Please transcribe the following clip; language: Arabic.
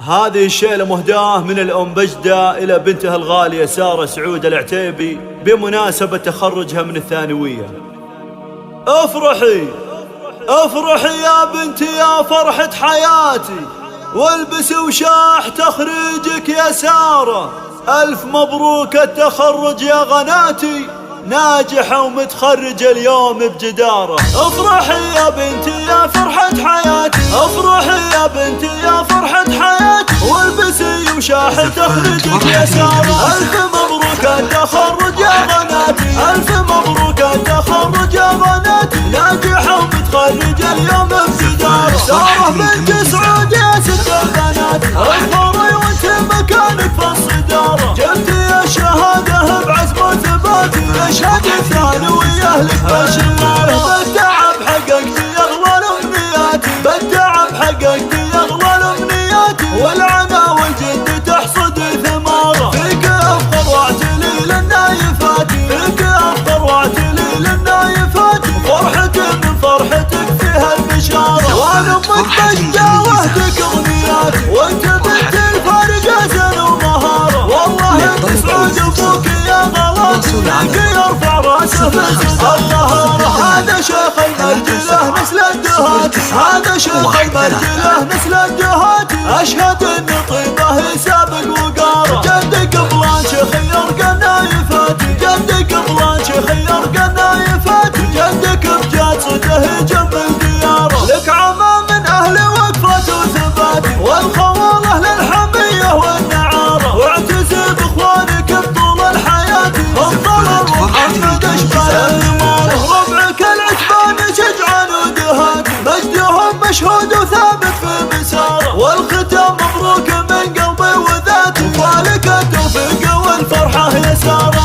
هذه الشيلة مهداة من الأم بجدة إلى بنتها الغالية سارة سعود العتيبي بمناسبة تخرجها من الثانوية. افرحي افرحي يا بنتي يا فرحة حياتي، والبسي وشاح تخريجك يا سارة، ألف مبروك التخرج يا غناتي، ناجحة ومتخرجة اليوم بجدارة. افرحي يا بنتي يا فرحة حياتي، افرحي يا بنتي يا فرحة حياتي، والبسي وشاح تخرجك يا سارة، ألف مبروك التخرج يا غناتي، ألف مبروك التخرج يا غناتي، ناجحة ومتخرجة اليوم بجدارة. سارة بنت سعود يا ست البنات، اظهري وانت مكانك في الصدارة، جبتي الشهادة بعزم وثباتي، يشهد الثانوية لك بشرارة. بالتعب حققتي أغلى الأمنياتي، بالتعب حققتي أغلى الأمنياتي، والعنى والجد تحصد ثمارة، فيك أفخر واعتلي للنايفاتي، فيك أفخر واعتلي للنايفاتي، فرحتي من فرحتك فيها البشارة، وأنا أمك بجدة واهدك أغنياتي، وأنت بنت الفارقة زن ومهارة، والله أنت سعود أبوك يا غلاتي، فيك يرفع راسه في الظهارة. هذا شيخ المرجلة مثل الدهات، هذا شيخ المرجلة مثل الدهات، أشهد أن طيبه سابق وقارة، جدك بلانش خير قنايفاتي، جدك بلانش خير قنايفاتي، جدك بجاد صده جنب الديارة، لك عمى من أهل وقفة وثباتي، والخوالة للحمية والنعارة، واعتزل بإخوانك بطول الحياة، الضرر ومحمد أشبال الإمارة، ربعك العتبان شجعان ودهاتي، مجدهم مشهود وثابت في مساره، والختام مبروك من قلبي وذاتي، وفالك التوفيق والفرحة يا سارة.